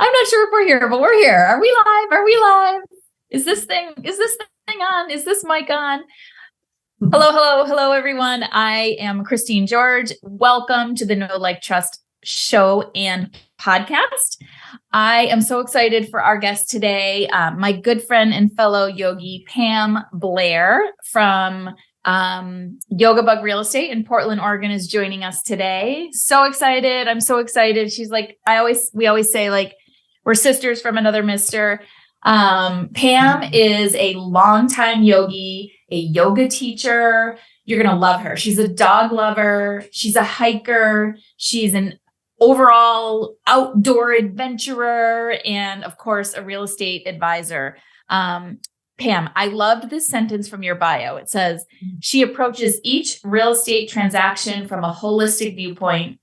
I'm not sure if we're here, but we're here. Are we live? Are we live? Is this thing on? Is this mic on? Hello, everyone. I am Christine George. Welcome to the Know Like Trust show and podcast. I am so excited for our guest today. My good friend and fellow yogi, Pam Blair from Yoga Bug Real Estate in Portland, Oregon, is joining us today. So excited. I'm so excited. She's like, we always say, like, we're sisters from another mister. Pam is a longtime yogi, a yoga teacher. You're going to love her. She's a dog lover. She's a hiker. She's an overall outdoor adventurer, and of course, a real estate advisor. Pam, I loved this sentence from your bio. It says, she approaches each real estate transaction from a holistic viewpoint,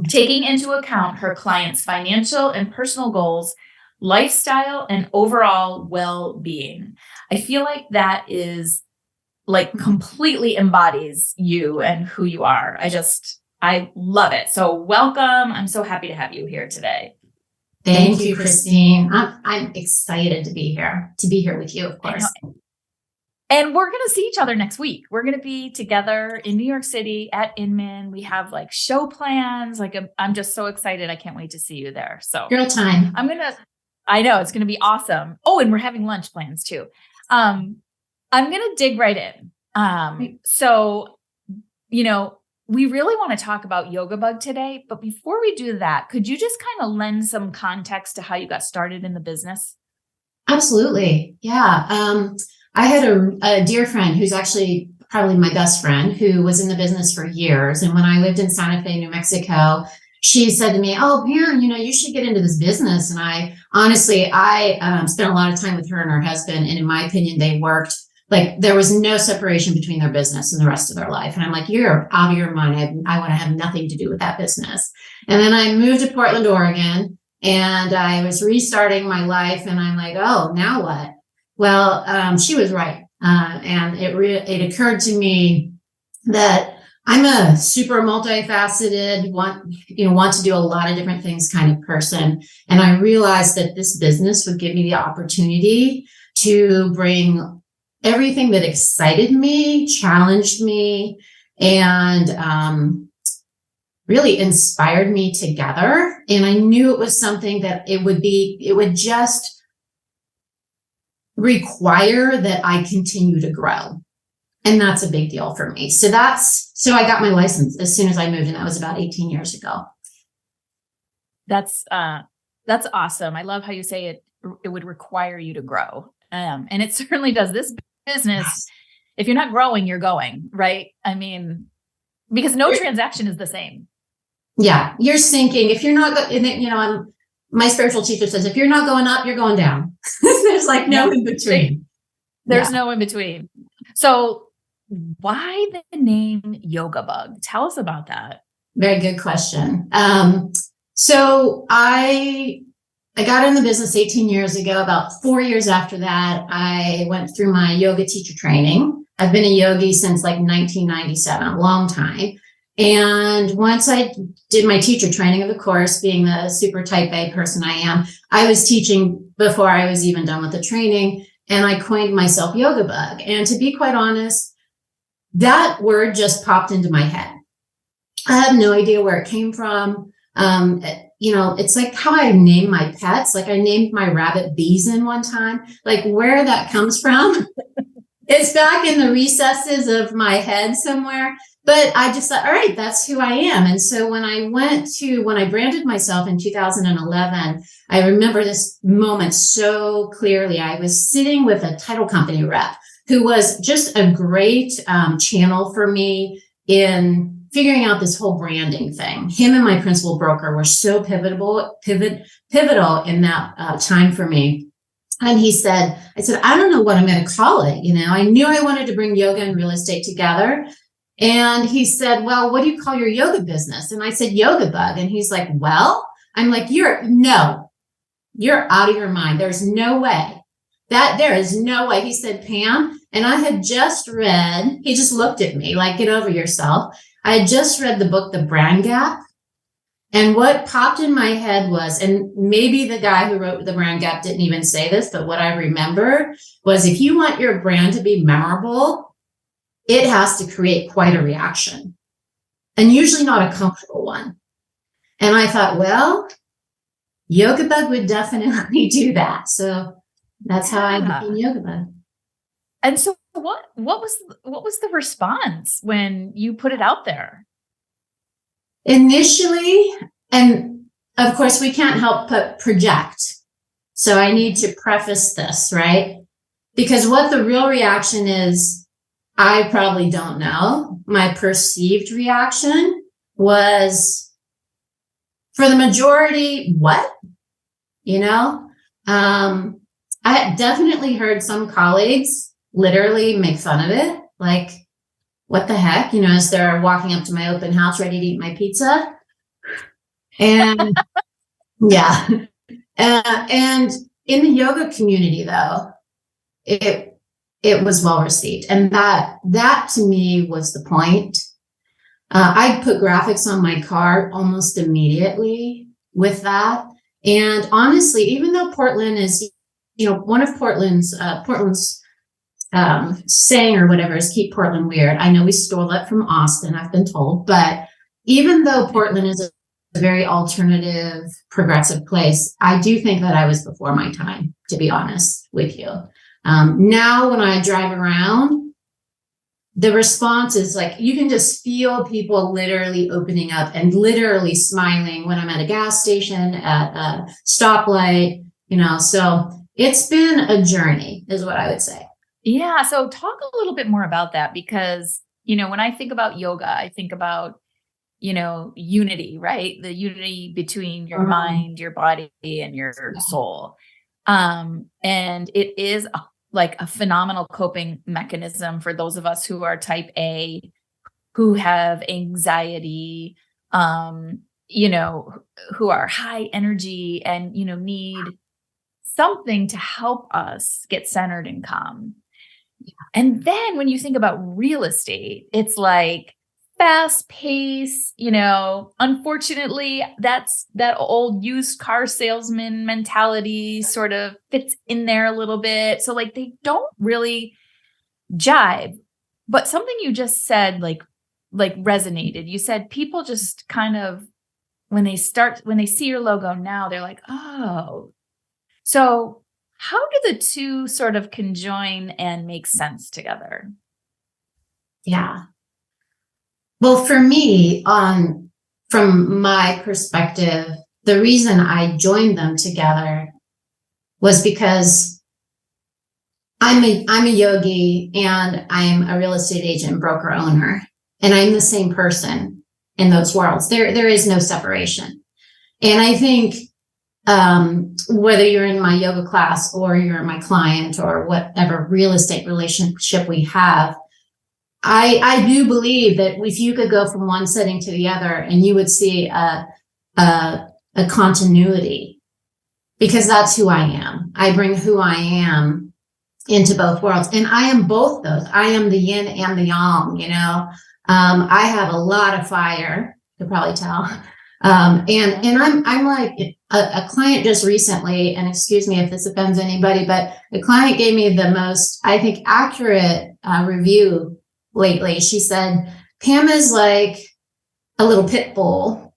taking into account her clients' financial and personal goals, lifestyle, and overall well-being. I feel like that is like completely embodies you and who you are. I love it. So welcome. I'm so happy to have you here today. Thank you, Christine. I'm excited to be here with you, of course. And we're going to see each other next week. We're going to be together in New York City at Inman. We have like show plans. Like, I'm just so excited. I can't wait to see you there. So girl time. I know it's going to be awesome. Oh, and we're having lunch plans too. I'm going to dig right in. So, we really want to talk about Yoga Bug today, but before we do that, could you just kind of lend some context to how you got started in the business? Absolutely. Yeah. I had a dear friend who's actually probably my best friend who was in the business for years. And when I lived in Santa Fe, New Mexico, she said to me, "Oh, Pam, you should get into this business." And I spent a lot of time with her and her husband. And in my opinion, they worked like there was no separation between their business and the rest of their life. And I'm like, you're out of your mind. I want to have nothing to do with that business. And then I moved to Portland, Oregon, and I was restarting my life. And I'm like, oh, now what? Well, she was right. And it occurred to me that I'm a super multifaceted, want to do a lot of different things kind of person. And I realized that this business would give me the opportunity to bring everything that excited me, challenged me, and really inspired me together. And I knew it was something that it would just require that I continue to grow. And that's a big deal for me. So I got my license as soon as I moved, and that was about 18 years ago. That's awesome. I love how you say it would require you to grow. And it certainly does. This business, if you're not growing, you're going, right? I mean, because no transaction is the same. Yeah, you're sinking. If you're not, my spiritual teacher says, if you're not going up, you're going down. There's like no in between. There's no in between. So why the name Yoga Bug? Tell us about that. Very good question. So I got in the business 18 years ago. About 4 years after that, I went through my yoga teacher training. I've been a yogi since like 1997, a long time. And once I did my teacher training, of course, being the super type A person I am, I was teaching before I was even done with the training. And I coined myself Yoga Bug. And to be quite honest, that word just popped into my head. I have no idea where it came from. It's like how I name my pets. Like I named my rabbit Beeson one time, like where that comes from. It's back in the recesses of my head somewhere. But I just thought, all right, that's who I am. And so when I branded myself in 2011, I remember this moment so clearly. I was sitting with a title company rep who was just a great channel for me in figuring out this whole branding thing. Him and my principal broker were so pivotal in that time for me. And I said, I don't know what I'm going to call it. I knew I wanted to bring yoga and real estate together. And he said, well, what do you call your yoga business? And I said, Yoga Bug. And he's like, well, I'm like, you're out of your mind. There's no way. There is no way. He said, Pam, and I had just read, he just looked at me like, get over yourself. I had just read the book, The Brand Gap. And what popped in my head was, and maybe the guy who wrote The Brand Gap didn't even say this, but what I remember was, if you want your brand to be memorable, it has to create quite a reaction, and usually not a comfortable one. And I thought, well, Yoga Bug would definitely do that. So that's how I became Yoga Bug. And so what was the response when you put it out there? Initially, and of course we can't help but project. So I need to preface this, right? Because what the real reaction is, I probably don't know. My perceived reaction was, for the majority, what? You know, I definitely heard some colleagues literally make fun of it. Like, what the heck? You know, as they're walking up to my open house ready to eat my pizza. And yeah. And in the yoga community, though, it was well received. And that to me was the point. I put graphics on my car almost immediately with that. And honestly, even though Portland is, you know, one of Portland's saying or whatever is keep Portland weird. I know we stole that from Austin, I've been told, but even though Portland is a very alternative, progressive place, I do think that I was before my time, to be honest with you. Now when I drive around, the response is like, you can just feel people literally opening up and literally smiling when I'm at a gas station, at a stoplight, you know, so it's been a journey is what I would say. Yeah. So talk a little bit more about that, because, you know, when I think about yoga, I think about, you know, unity, right? The unity between your mind, your body, and your soul. And it is like a phenomenal coping mechanism for those of us who are type A, who have anxiety, you know, who are high energy and, you know, need something to help us get centered and calm. And then when you think about real estate, it's like fast pace, you know, unfortunately, that's that old used car salesman mentality sort of fits in there a little bit. So like they don't really jive. But something you just said like resonated. You said people just kind of, when they see your logo now, they're like, oh. So how do the two sort of conjoin and make sense together? Yeah. Well, for me, from my perspective, the reason I joined them together was because I'm a yogi and I'm a real estate agent, broker owner, and I'm the same person in those worlds. There is no separation. And I think whether you're in my yoga class or you're my client or whatever real estate relationship we have, I do believe that if you could go from one setting to the other and you would see a continuity, because that's who I am. I bring who I am into both worlds, and I am both those. I am the yin and the yang, you know. I have a lot of fire, you could probably tell. And I'm like a client just recently, and excuse me if this offends anybody, but the client gave me the most, I think, accurate review lately. She said, Pam is like a little pit bull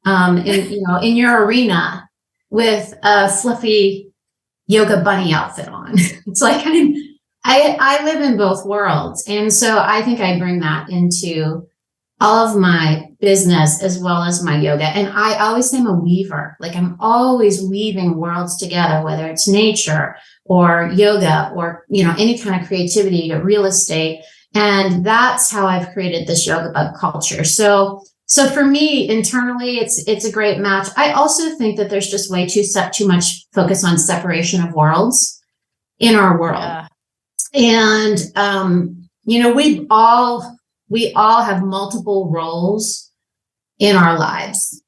in your arena with a fluffy yoga bunny outfit on. It's like I live in both worlds. And so I think I bring that into all of my business as well as my yoga. And I always say I'm a weaver. Like I'm always weaving worlds together, whether it's nature or yoga or, you know, any kind of creativity or real estate. And that's how I've created this yoga bug culture. So for me internally, it's a great match. I also think that there's just way too much focus on separation of worlds in our world. Yeah. And, you know, we all have multiple roles in our lives,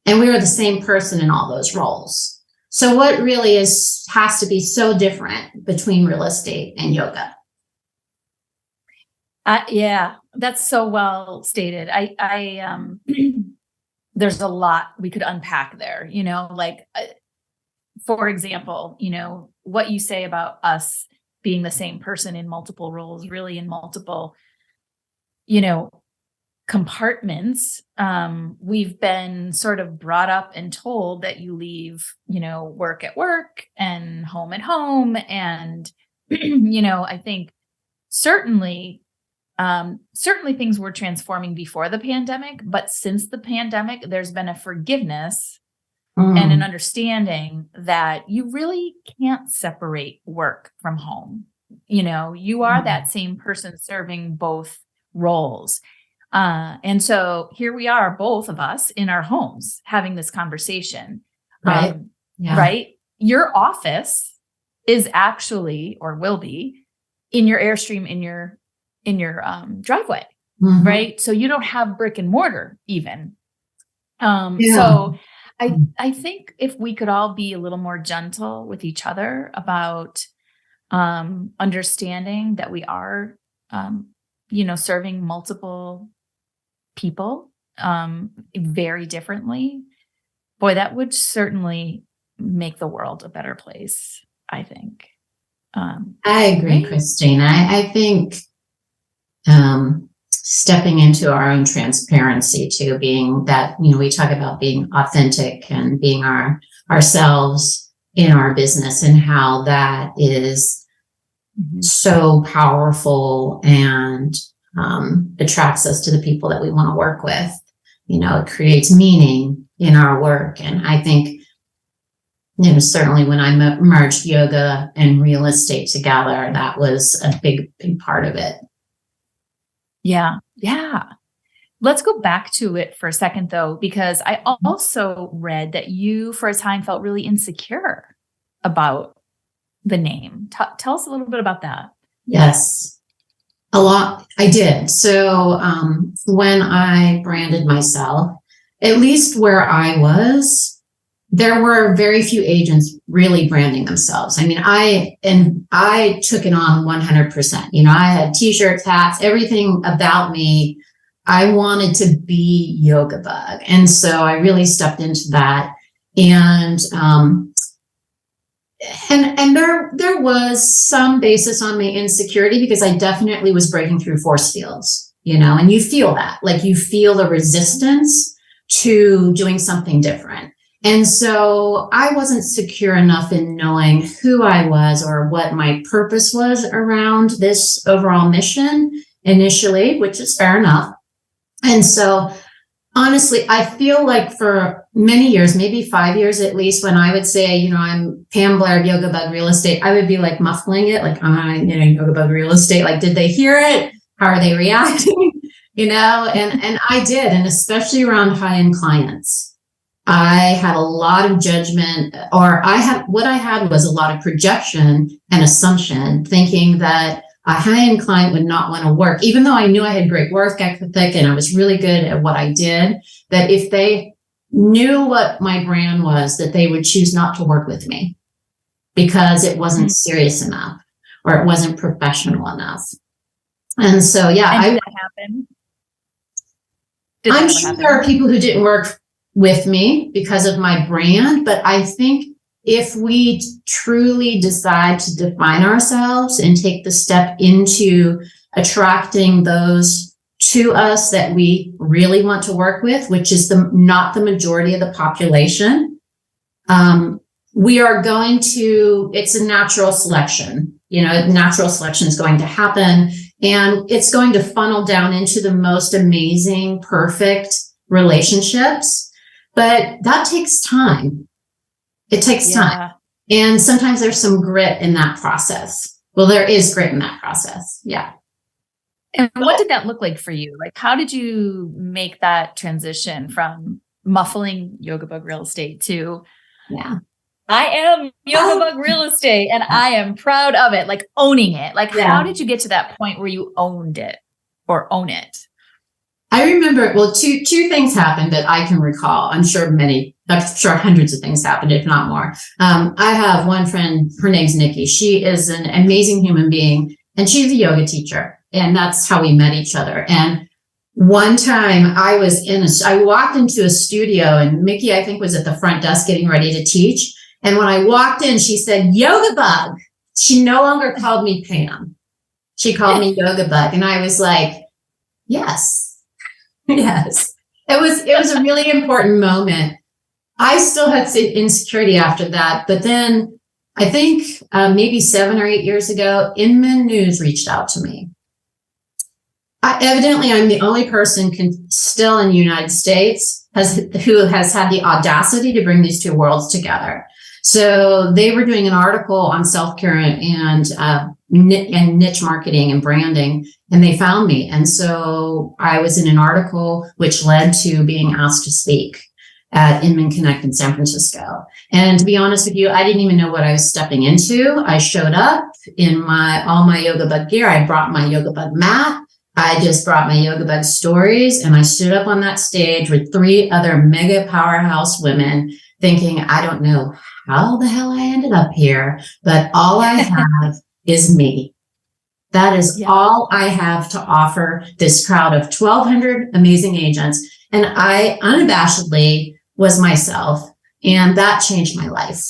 and we are the same person in all those roles. So what really has to be so different between real estate and yoga? Yeah, that's so well stated. there's a lot we could unpack there, like, for example, what you say about us being the same person in multiple roles, really in multiple, compartments. We've been sort of brought up and told that you leave, work at work and home at home. And, I think certainly things were transforming before the pandemic, but since the pandemic, there's been a forgiveness and an understanding that you really can't separate work from home. You are that same person serving both roles. And so here we are, both of us in our homes having this conversation. Right. Right. Your office is actually, or will be, in your Airstream, in your driveway. Right. So you don't have brick and mortar even. So I think if we could all be a little more gentle with each other about understanding that we are, serving multiple people very differently, boy, that would certainly make the world a better place, I think. I agree, right? Christine. I think stepping into our own transparency too, being that, we talk about being authentic and being ourselves in our business, and how that is so powerful and attracts us to the people that we want to work with. It creates meaning in our work. And I think, certainly when I merged yoga and real estate together, that was a big part of it. Yeah. Let's go back to it for a second, though, because I also read that you, for a time, felt really insecure about the name. Tell us a little bit about that. Yes, a lot. I did. So when I branded myself, at least where I was, there were very few agents really branding themselves. I mean, I took it on 100%. I had t-shirts, hats, everything about me. I wanted to be Yoga Bug. And so I really stepped into that. And there was some basis on my insecurity, because I definitely was breaking through force fields, and you feel that, like you feel the resistance to doing something different. And so I wasn't secure enough in knowing who I was or what my purpose was around this overall mission initially, which is fair enough. And so honestly, I feel like for many years, maybe 5 years at least, when I would say, I'm Pam Blair, Yoga Bug Real Estate, I would be like muffling it, like, Yoga Bug Real Estate. Like, did they hear it? How are they reacting? And I did. And especially around high-end clients, I had a lot of judgment, or what I had was a lot of projection and assumption, thinking that a high-end client would not want to work, even though I knew I had great work ethic and I was really good at what I did, that if they knew what my brand was, that they would choose not to work with me because it wasn't serious enough or it wasn't professional enough. And so, did that happen? I'm sure there are people who didn't work with me because of my brand, but I think if we truly decide to define ourselves and take the step into attracting those to us that we really want to work with, which is not the majority of the population, we are going to, it's a natural selection. Natural selection is going to happen, and it's going to funnel down into the most amazing, perfect relationships. But that takes time. It takes time. And sometimes there's some grit in that process. Well, there is grit in that process. Yeah. And what did that look like for you? Like, how did you make that transition from muffling Yoga Bug Real Estate to, I am Yoga Bug Real Estate and I am proud of it, like owning it? Like, how did you get to that point where you owned it or own it? I remember, two things happened that I can recall. I'm sure hundreds of things happened, if not more. I have one friend, her name's Nikki. She is an amazing human being, and she's a yoga teacher. And that's how we met each other. And One time I walked into a studio and Mickey, I think, was at the front desk getting ready to teach. And when I walked in, she said, Yoga Bug. She no longer called me Pam. She called me Yoga Bug. And I was like, yes, yes. It was a really important moment. I still had insecurity after that. But then I think maybe 7 or 8 years ago, Inman News reached out to me. Evidently, I'm the only person still in the United States who has had the audacity to bring these two worlds together. So they were doing an article on self-care and niche marketing and branding, and they found me. And so I was in an article which led to being asked to speak at Inman Connect in San Francisco. And to be honest with you, I didn't even know what I was stepping into. I showed up in all my Yoga Bug gear. I brought my Yoga Bug mat. I just brought my Yoga Bug stories, and I stood up on that stage with 3 other mega powerhouse women thinking, I don't know how the hell I ended up here, but all I have is me. That is all I have to offer this crowd of 1,200 amazing agents. And I unabashedly was myself. And that changed my life,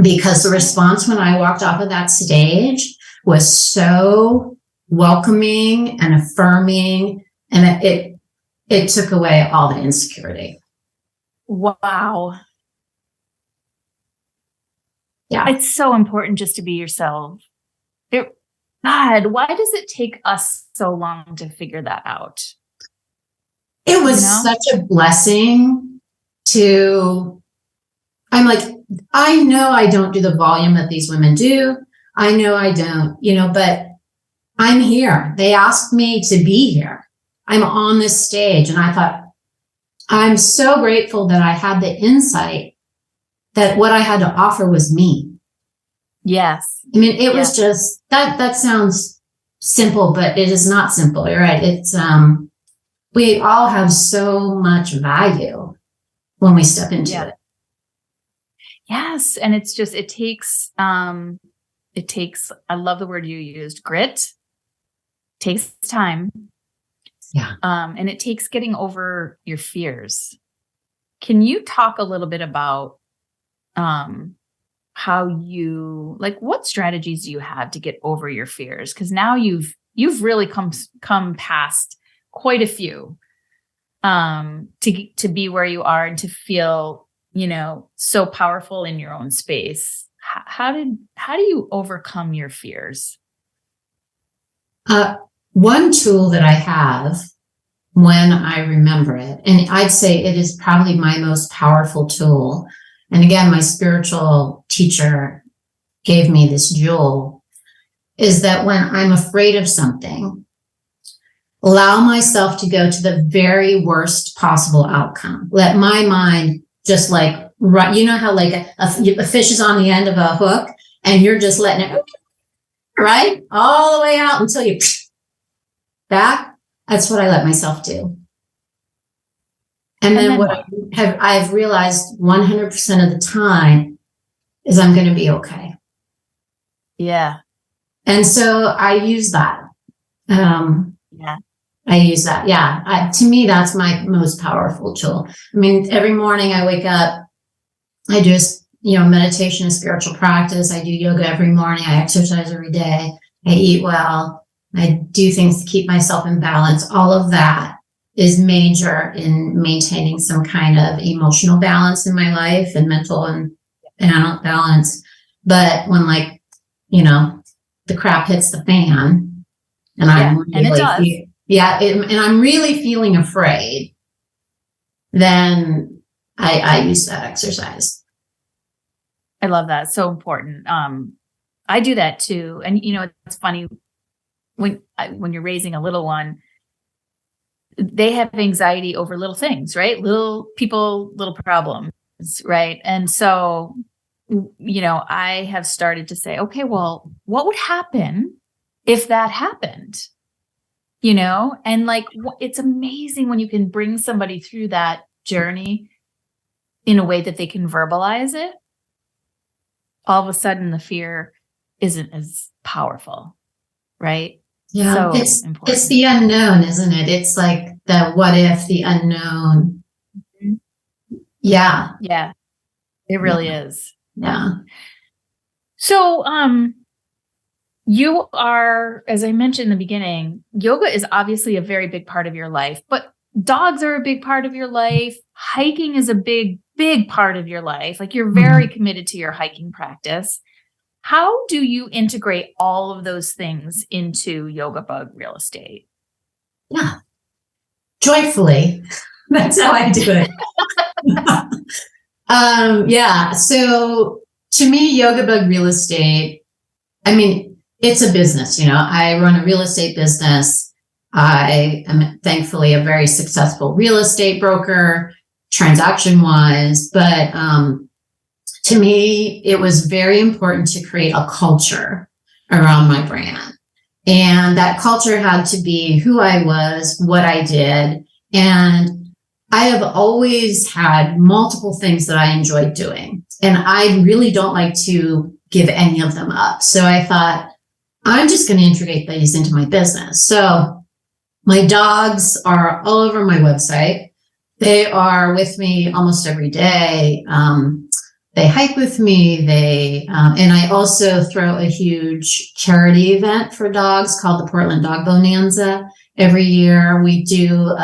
because the response when I walked off of that stage was so welcoming and affirming, and it took away all the insecurity. Wow. Yeah. It's so important just to be yourself. God, why does it take us so long to figure that out? It was such a blessing I'm like, I know I don't do the volume that these women do. I know I don't, but I'm here. They asked me to be here. I'm on this stage. And I thought, I'm so grateful that I had the insight that what I had to offer was me. Yes. I mean, it was just, that sounds simple, but it is not simple. You're right. It's, we all have so much value when we step into it. Yes. And it's just, it takes, I love the word you used, grit. Takes time. Yeah. And it takes getting over your fears. Can you talk a little bit about how what strategies do you have to get over your fears? Because now you've really come past quite a few to be where you are and to feel, so powerful in your own space. How do you overcome your fears? One tool that I have when I remember it, and I'd say it is probably my most powerful tool. And again, my spiritual teacher gave me this jewel, is that when I'm afraid of something, allow myself to go to the very worst possible outcome. Let my mind just how a fish is on the end of a hook and you're just letting it, right? All the way out until you back. That's what I let myself do. And then what I've realized 100% of the time is I'm going to be okay. Yeah. And so I use that. I use that. Yeah. To me, that's my most powerful tool. I mean, every morning I wake up, I do, meditation and spiritual practice. I do yoga every morning. I exercise every day. I eat well. I do things to keep myself in balance. All of that is major in maintaining some kind of emotional balance in my life and mental and balance. But when the crap hits the fan and I'm really, and I'm really feeling afraid, then I use that exercise. I love that. So important. I do that too. And it's funny when you're raising a little one, they have anxiety over little things, right? Little people, little problems, right? And so, I have started to say, okay, well, what would happen if that happened? And it's amazing when you can bring somebody through that journey in a way that they can verbalize it. All of a sudden, the fear isn't as powerful, right? Yeah. So It's important. the unknown, isn't it? It's like the what if, the unknown. Yeah. Yeah, it Yeah. really is. Yeah. So, you are, as I mentioned in the beginning, yoga is obviously a very big part of your life, but dogs are a big part of your life. Hiking is a big, big part of your life. Like you're very committed to your hiking practice. How do you integrate all of those things into Yoga Bug Real Estate? Yeah. Joyfully. That's how I do it. Yeah. So to me, Yoga Bug Real Estate, I mean, it's a business, I run a real estate business. I am thankfully a very successful real estate broker, transaction wise, but to me, it was very important to create a culture around my brand. And that culture had to be who I was, what I did. And I have always had multiple things that I enjoyed doing. And I really don't like to give any of them up. So I thought, I'm just going to integrate these into my business. So my dogs are all over my website. They are with me almost every day. They hike with me. And I also throw a huge charity event for dogs called the Portland Dog Bonanza. Every year we do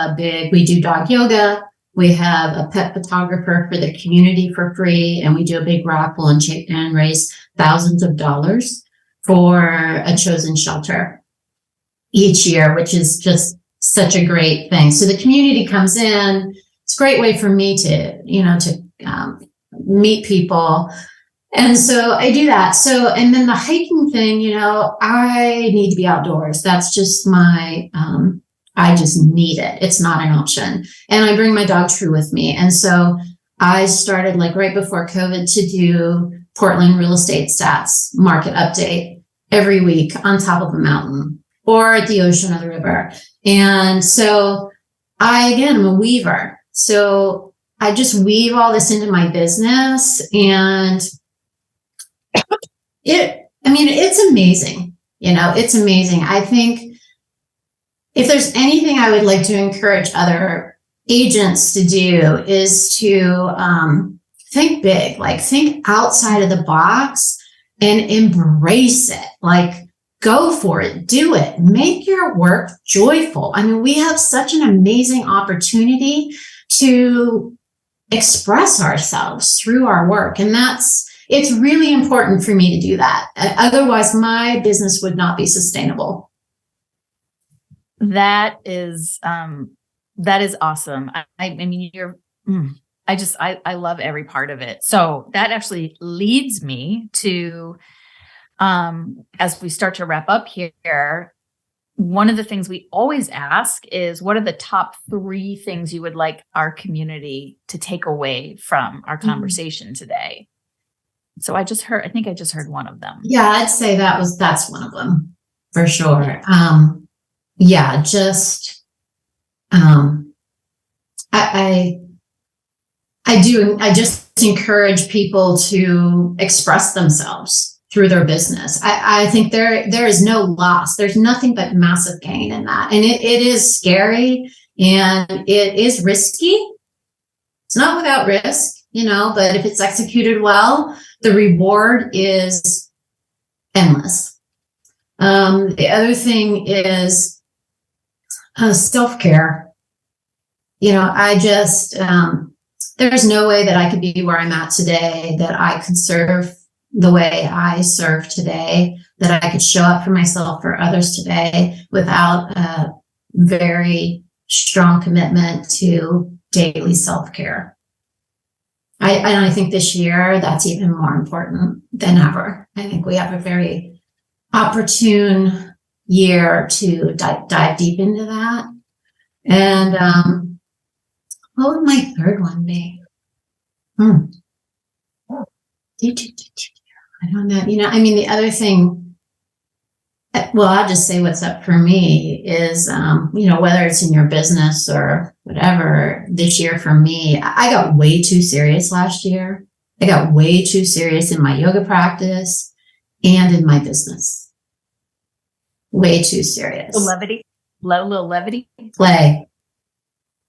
dog yoga. We have a pet photographer for the community for free, and we do a big raffle and raise thousands of dollars for a chosen shelter each year, which is just such a great thing. So the community comes in. It's a great way for me to meet people. And so I do that. So, and then the hiking thing, I need to be outdoors. That's just I just need it. It's not an option. And I bring my dog True with me. And so I started like right before COVID to do Portland real estate stats market update every week on top of a mountain or at the ocean or the river. And so again, I'm a weaver. So I just weave all this into my business, and it's amazing. It's amazing. I think if there's anything I would like to encourage other agents to do is to think big, like think outside of the box and embrace it. Like go for it, do it, make your work joyful. I mean, we have such an amazing opportunity to express ourselves through our work. And it's really important for me to do that. Otherwise, my business would not be sustainable. That is awesome. I mean, I love every part of it. So that actually leads me to, as we start to wrap up here, one of the things we always ask is, what are the top 3 things you would like our community to take away from our conversation today? So I think I just heard one of them. Yeah, I'd say that's one of them for sure. I just encourage people to express themselves through their business. I think there is no loss. There's nothing but massive gain in that. And it is scary and it is risky. It's not without risk, but if it's executed well, the reward is endless. The other thing is self-care. There's no way that I could be where I'm at today, that I could serve the way I serve today, that I could show up for myself, for others today, without a very strong commitment to daily self-care. I think this year that's even more important than ever. I think we have a very opportune year to dive deep into that. And what would my third one be? I don't know. The other thing, well, I'll just say what's up for me is, whether it's in your business or whatever, this year for me, I got way too serious last year. I got way too serious in my yoga practice and in my business. way too serious. Levity, little levity. Play.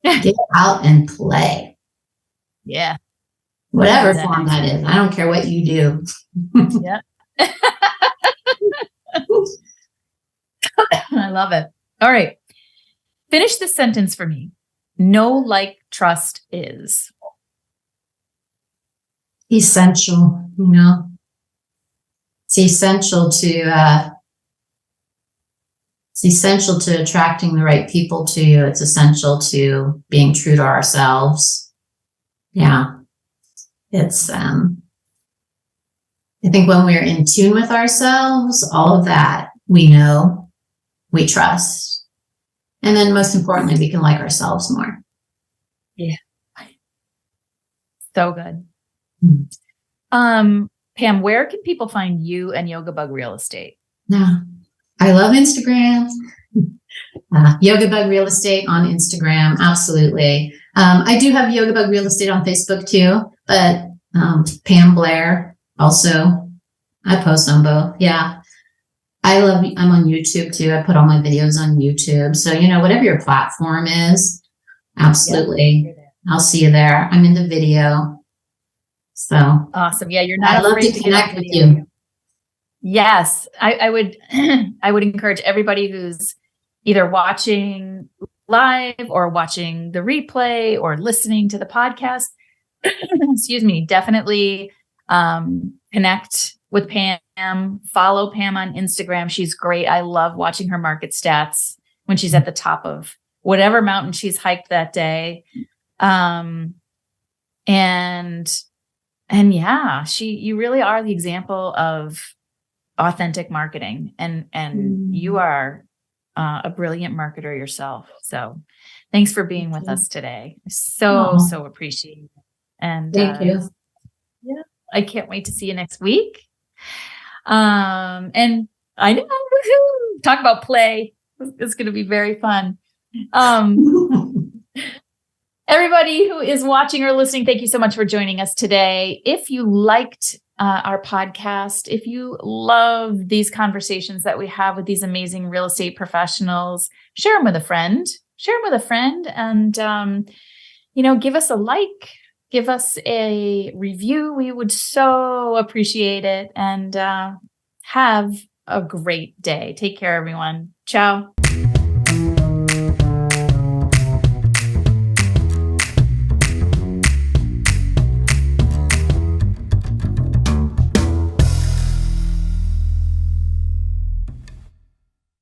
Get out and play. Yeah. Whatever form that is. I don't care what you do. Yeah. I love it. All right. Finish this sentence for me. Know, like, trust is essential, it's essential to attracting the right people to you. It's essential to being true to ourselves. Yeah. It's, I think when we're in tune with ourselves, all of that we know, we trust. And then most importantly, we can like ourselves more. Yeah. So good. Mm-hmm. Pam, where can people find you and Yoga Bug Real Estate? Yeah. I love Instagram. Yoga Bug Real Estate on Instagram. Absolutely. I do have Yoga Bug Real Estate on Facebook too, but Pam Blair also. I post on both. Yeah. I'm on YouTube too. I put all my videos on YouTube. So, whatever your platform is, absolutely. Yep. I'll see you there. I'm into video. So awesome. Yeah. You're not I'd love to connect with you. Yes. I would, I would encourage everybody who's either watching live or watching the replay or listening to the podcast, excuse me, definitely, connect with Pam, follow Pam on Instagram. She's great. I love watching her market stats when she's at the top of whatever mountain she's hiked that day. And yeah, you really are the example of authentic marketing, and you are a brilliant marketer yourself. So thanks for being with us today. So appreciate it. And thank you. Yeah, I can't wait to see you next week. And I know, woohoo, talk about play. It's going to be very fun. Everybody who is watching or listening, thank you so much for joining us today. If you liked our podcast, if you love these conversations that we have with these amazing real estate professionals, share them with a friend. And, give us a like, give us a review. We would so appreciate it. And have a great day. Take care, everyone. Ciao.